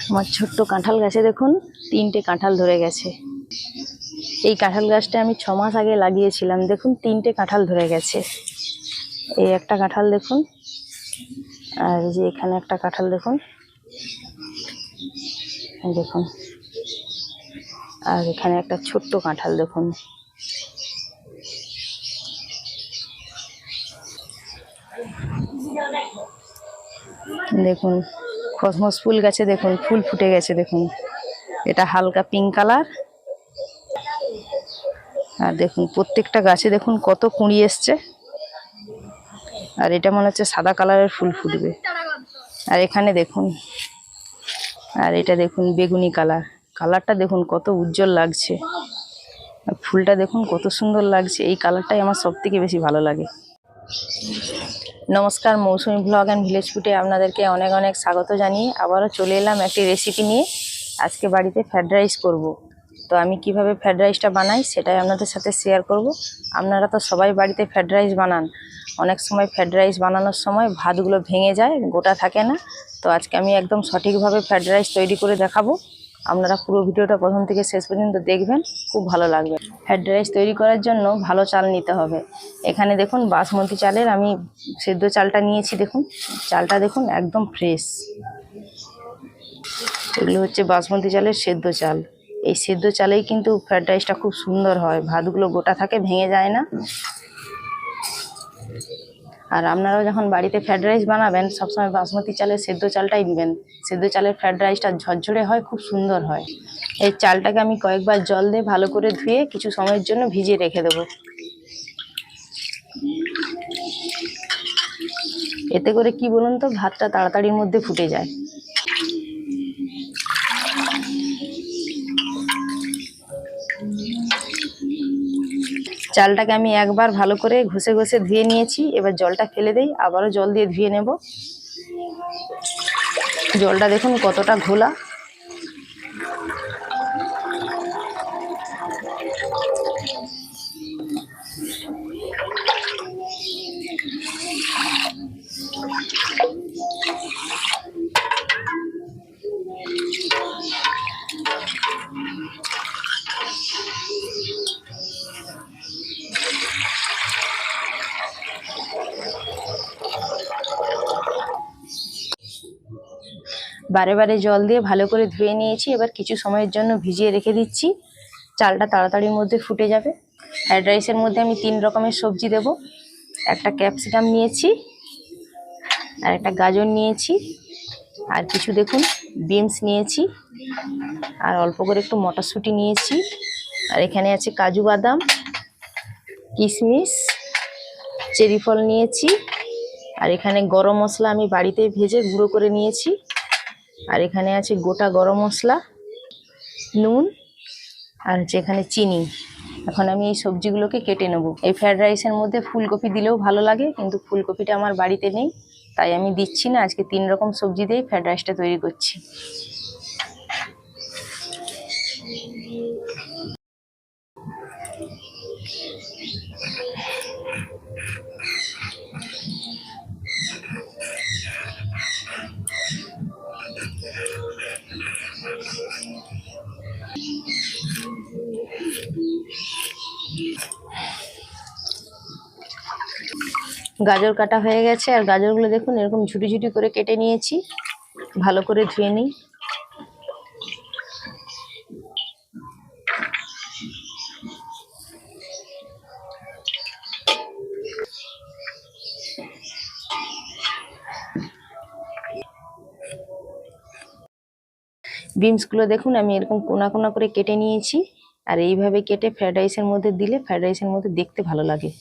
আমার ছোট্ট কাঁঠাল গাছে দেখুন 3টে কাঁঠাল ধরে গেছে। এই কাঁঠাল গাছটা আমি 6 মাস আগে লাগিয়েছিলাম। দেখুন 3টে কাঁঠাল ধরে গেছে। এই একটা কাঁঠাল দেখুন, আর এই যে এখানে একটা কাঁঠাল দেখুন, দেখুন, আর এখানে একটা ছোট্ট কাঁঠাল দেখুন। দেখুন কসমস ফুল গাছে দেখুন ফুল ফুটে গেছে। দেখুন এটা হালকা পিঙ্ক কালার। আর দেখুন প্রত্যেকটা গাছে দেখুন কত কুঁড়ি এসছে। আর এটা মনে হচ্ছে সাদা কালারের ফুল ফুটবে। আর এখানে দেখুন, আর এটা দেখুন বেগুনি কালার। কালারটা দেখুন কত উজ্জ্বল লাগছে। আর ফুলটা দেখুন কত সুন্দর লাগছে। এই কালারটাই আমার সব থেকে বেশি ভালো লাগে। নমস্কার, মৌসুমী ব্লগ অ্যান্ড ভিলেজ ফুডে আপনাদেরকে অনেক অনেক স্বাগত জানিয়ে আবারও চলে এলাম একটি রেসিপি নিয়ে। আজকে বাড়িতে ফ্রাইড রাইস করব। তো আমি কিভাবে ফ্রাইড রাইসটা বানাই সেটাই আপনাদের সাথে শেয়ার করব। আপনারা তো সবাই বাড়িতে ফ্রাইড রাইস বানান। অনেক সময় ফ্রাইড রাইস বানানোর সময় ভাতগুলো ভেঙে যায়, গোটা থাকে না। তো আজকে আমি একদম সঠিকভাবে ফ্রাইড রাইস তৈরি করে দেখাবো। আপনারা পুরো ভিডিওটা প্রথম থেকে শেষ পর্যন্ত দেখবেন, খুব ভালো লাগবে। ফ্রাইড রাইস তৈরি করার জন্য ভালো চাল নিতে হবে। এখানে দেখুন বাসমতি চালের আমি সেদ্ধ চালটা নিয়েছি। দেখুন চালটা দেখুন একদম ফ্রেশ। এগুলো হচ্ছে বাসমতি চালের সেদ্ধ চাল। এই সেদ্ধ চালেই কিন্তু ফ্রাইড রাইসটা খুব সুন্দর হয়, ভাতগুলো গোটা থাকে, ভেঙে যায় না। আর আপনারাও যখন বাড়িতে ফ্রাইড রাইস বানাবেন সবসময় বাসমতি চালের সেদ্ধ চালটাই দিবেন। সেদ্ধ চালের ফ্রাইড রাইসটা ঝরঝরে হয়, খুব সুন্দর হয়। এই চালটাকে আমি কয়েকবার জল দিয়ে ভালো করে ধুয়ে কিছু সময়ের জন্য ভিজিয়ে রেখে দেবো। এতে করে কি বলুন তো, ভাতটা তাড়াতাড়ির মধ্যে ফুটে যায়। চালটাকে আমি একবার ভালো করে ঘষে ঘষে ধুয়ে নিয়েছি। এবার জলটা ফেলে দেই, আবারও জল দিয়ে ধুয়ে নেব। জলটা দেখুন কতটা ঘোলা। বারে বারে জল দিয়ে ভালো করে ধুয়ে নিয়েছি। এবার কিছু সময়ের জন্য ভিজিয়ে রেখে দিচ্ছি। চালটা তাড়াতাড়ির মধ্যে ফুটে যাবে। ফ্রাইড রাইসের মধ্যে আমি 3 রকমের সবজি দেব। একটা ক্যাপসিকাম নিয়েছি, আর একটা গাজর নিয়েছি, আর কিছু দেখুন বিনস নিয়েছি, আর অল্প করে একটু মটরশুঁটি নিয়েছি। আর এখানে আছে কাজু বাদাম, কিশমিশ, চেরি ফল নিয়েছি। আর এখানে গরম মশলা আমি বাড়িতে ভেজে গুঁড়ো করে নিয়েছি। আর এখানে আছে গোটা গরম মশলা, নুন, আর হচ্ছে এখানে চিনি। এখন আমি এই সবজিগুলোকে কেটে নেব। এই ফ্রাইড রাইসের মধ্যে ফুলকপি দিলেও ভালো লাগে, কিন্তু ফুলকপিটা আমার বাড়িতে নেই, তাই আমি দিচ্ছি না। আজকে 3 রকম সবজি দিয়েই ফ্রাইড রাইসটা তৈরি করছি। গাজর কাটা হয়ে গেছে। আর গাজরগুলো দেখুন এরকম ঝুটি ঝুটি করে কেটে নিয়েছি। ভালো করে ধুয়ে নিই। বিনসগুলো দেখুন আমি এরকম কোনা কোনা করে কেটে নিয়েছি। আর এইভাবে কেটে ফ্রাইড রাইসের মধ্যে দিলে ফ্রাইড রাইসের মধ্যে দেখতে ভালো লাগে।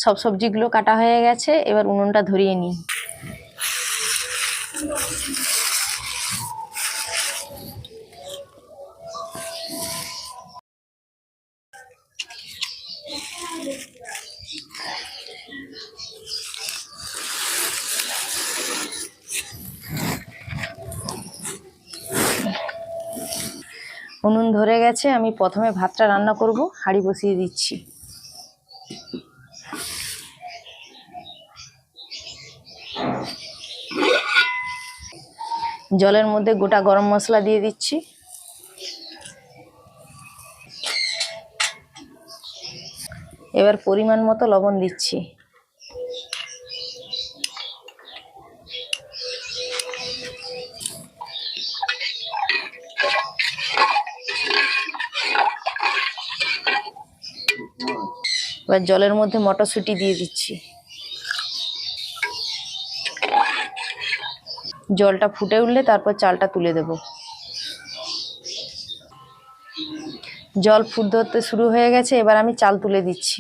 সব সবজিগুলো কাটা হয়ে গেছে, এবার উনুনটা ধরিয়ে নিই। উনুন ধরে গেছে, আমি প্রথমে ভাতটা রান্না করব, হাঁড়ি বসিয়ে দিচ্ছি। জলের মধ্যে গোটা গরম মশলা দিয়ে দিচ্ছি। এবার পরিমাণ মতো লবণ দিচ্ছি। এবার জলের মধ্যে মটরশুঁটি দিয়ে দিচ্ছি। জলটা ফুটে উঠলে তারপর চালটা তুলে দেব। জল ফুট ধরতে শুরু হয়ে গেছে, এবার আমি চাল তুলে দিচ্ছি।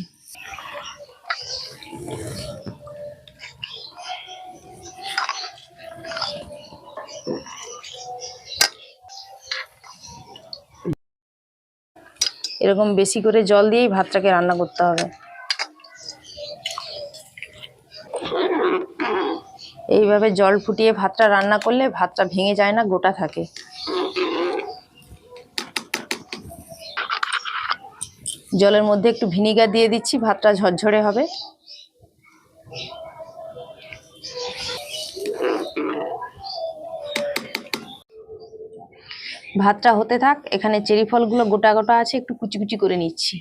এরকম বেশি করে জল দিয়েই ভাতটাকে রান্না করতে হবে। এইভাবে জল ফুটিয়ে ভাতটা রান্না করলে ভাতটা ভেঙে যায় না, গোটা থাকে। জলের মধ্যে একটু ভিনিগার দিয়ে দিচ্ছি, ভাতটা ঝরঝরে হবে। ভাতটা হতে থাক, এখানে চেরি ফলগুলো গোটা গোটা আছে, একটু কুচি কুচি করে নিচ্ছি।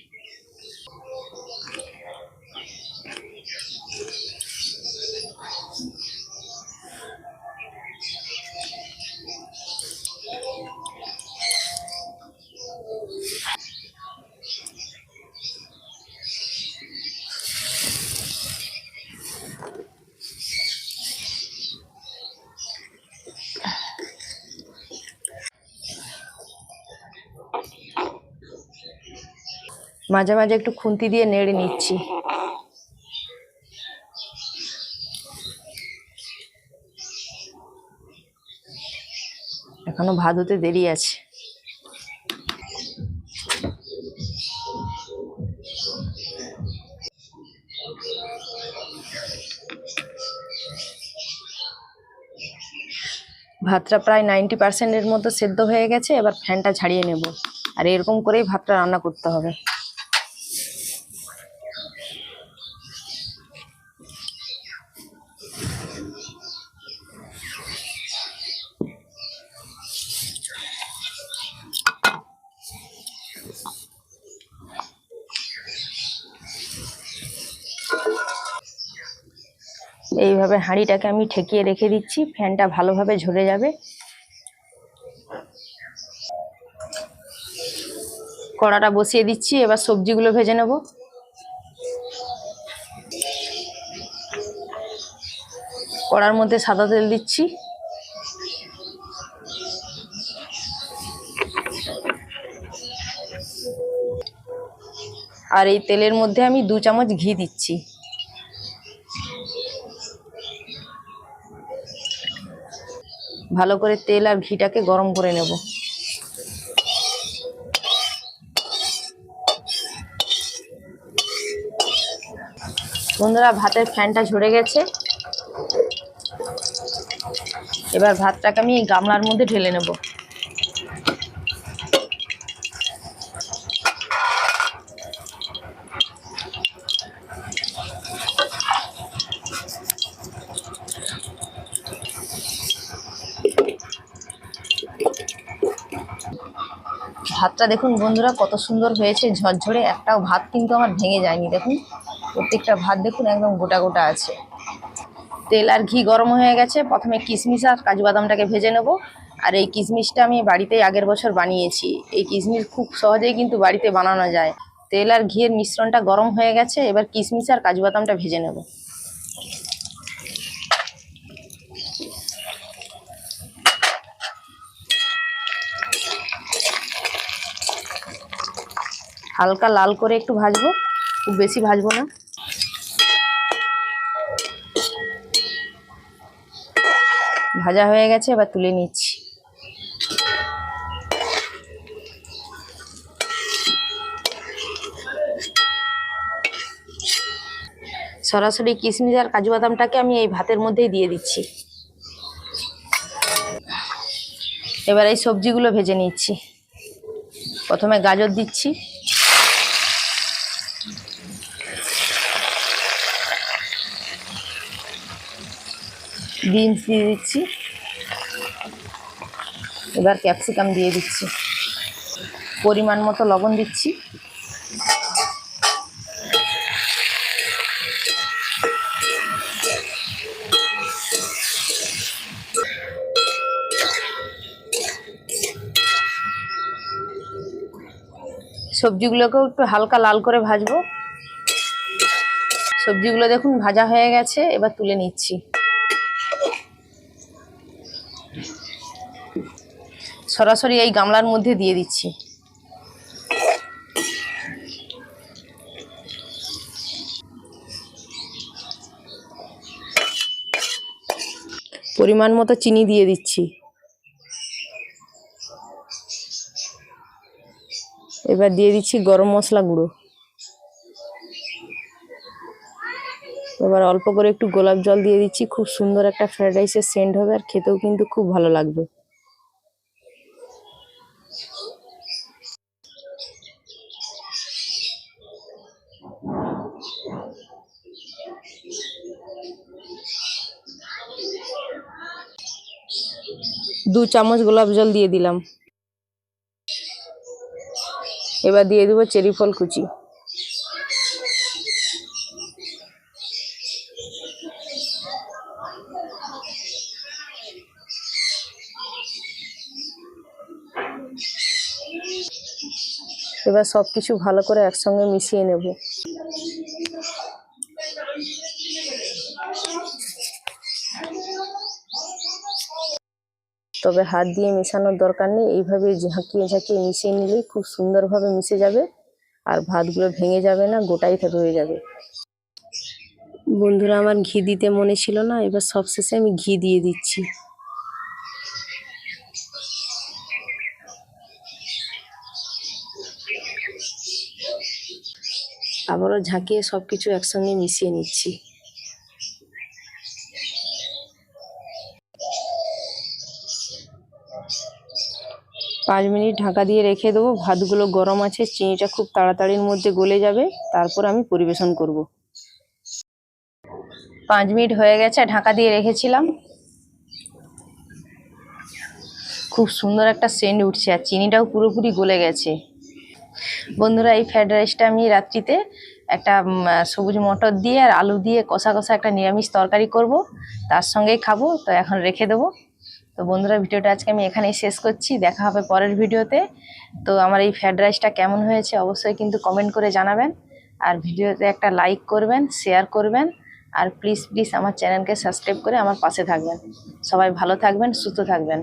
মাঝে মাঝে একটু খুন্তি দিয়ে নেড়ে নিচ্ছি। এখনো ভাত হতে দেরি আছে। ভাতটা প্রায় 90% মতো সেদ্ধ হয়ে গেছে, এবার ফ্যানটা ঝাড়িয়ে নেব। আর এরকম করেই ভাতটা রান্না করতে হবে। এইভাবে হাঁড়িটাকে আমি ঠেকিয়ে রেখে দিচ্ছি, ফ্যানটা ভালোভাবে ঝরে যাবে। কড়াটা বসিয়ে দিচ্ছি, এবার সবজিগুলো ভেজে নেব। কড়ার মধ্যে সাদা তেল দিচ্ছি। আর এই তেলের মধ্যে আমি 2 চামচ ঘি দিচ্ছি। ভালো করে তেল আর ঘিটাকে গরম করে নেব। বন্ধুরা, ভাতের ফ্যানটা ঝরে গেছে, এবার ভাতটাকে আমি এই গামলার মধ্যে ঢেলে নেব। ভাতটা দেখুন বন্ধুরা কত সুন্দর হয়েছে, ঝরঝরে। একটাও ভাত কিন্তু আমার ভেঙে যায়নি। দেখুন প্রত্যেকটা ভাত দেখুন একদম গোটা গোটা আছে। তেল আর ঘি গরম হয়ে গেছে, প্রথমে কিশমিশ আর কাজু বাদামটাকে ভেজে নেব। আর এই কিশমিশটা আমি বাড়িতেই আগের বছর বানিয়েছি। এই কিশমিশ খুব সহজেই কিন্তু বাড়িতে বানানো যায়। তেল আর ঘিয়ের মিশ্রণটা গরম হয়ে গেছে, এবার কিশমিশ আর কাজু বাদামটা ভেজে নেব। হালকা লাল করে একটু ভাজবো, খুব বেশি ভাজবো না। ভাজা হয়ে গেছে, এবার তুলে নিচ্ছি। সরাসরি কিশমিশ আর কাজু বাদামটাকে আমি এই ভাতের মধ্যেই দিয়ে দিচ্ছি। এবার এই সবজিগুলো ভেজে নিচ্ছি। প্রথমে গাজর দিচ্ছি, বিনস দিয়ে দিচ্ছি, এবার ক্যাপসিকাম দিয়ে দিচ্ছি, পরিমাণ মতো লবণ দিচ্ছি, সবজিগুলোকেও একটু হালকা লাল করে ভাজবো। সবজিগুলো দেখুন ভাজা হয়ে গেছে, এবার তুলে নিচ্ছি। সরাসরি এই গামলার মধ্যে দিয়ে দিচ্ছি। পরিমাণ মতো চিনি দিয়ে দিচ্ছি। এবার দিয়ে দিচ্ছি গরম মশলা গুঁড়ো। এবার অল্প করে একটু গোলাপ জল দিয়ে দিচ্ছি। খুব সুন্দর একটা ফ্রাইড রাইসের সেন্ট হবে, আর খেতেও কিন্তু খুব ভালো লাগবে। দু চামচ গোলাপ জল দিয়ে দিলাম। এবার দিয়ে দেবো চেরি ফল কুচি। এবার সবকিছু ভালো করে একসঙ্গে মিশিয়ে নেব। তবে হাত দিয়ে মেশানোর দরকার নেই, এইভাবে ঝাঁকিয়ে ঝাঁকিয়ে মিশিয়ে নিলেই খুব সুন্দরভাবে মিশে যাবে, আর ভাতগুলো ভেঙে যাবে না, গোটাই হয়ে যাবে। বন্ধুরা, আমার ঘি দিতে মনে ছিল না, এবার সবশেষে আমি ঘি দিয়ে দিচ্ছি। আবারও ঝাঁকিয়ে সবকিছু একসঙ্গে মিশিয়ে নিচ্ছি। পাঁচ মিনিট ঢাকা দিয়ে রেখে দেবো। ভাতগুলো গরম আছে, চিনিটা খুব তাড়াতাড়ির মধ্যে গলে যাবে, তারপর আমি পরিবেশন করব। 5 মিনিট হয়ে গেছে, ঢাকা দিয়ে রেখেছিলাম। খুব সুন্দর একটা সেন্ট উঠছে, আর চিনিটাও পুরোপুরি গলে গেছে। বন্ধুরা, এই ফ্রাইড রাইসটা আমি রাত্রিতে একটা সবুজ মটর দিয়ে আর আলু দিয়ে কষা কষা একটা নিরামিষ তরকারি করব, তার সঙ্গেই খাবো। তো এখন রেখে দেবো। তো বন্ধুরা, ভিডিওটা আজকে আমি এখানেই শেষ করছি। দেখা হবে পরের ভিডিওতে। তো আমার এই ফ্রাইড রাইসটা কেমন হয়েছে অবশ্যই কিন্তু কমেন্ট করে জানাবেন, আর ভিডিওতে একটা লাইক করবেন, শেয়ার করবেন, আর প্লিজ প্লিজ আমার চ্যানেলকে সাবস্ক্রাইব করে আমার পাশে থাকবেন। সবাই ভালো থাকবেন, সুস্থ থাকবেন।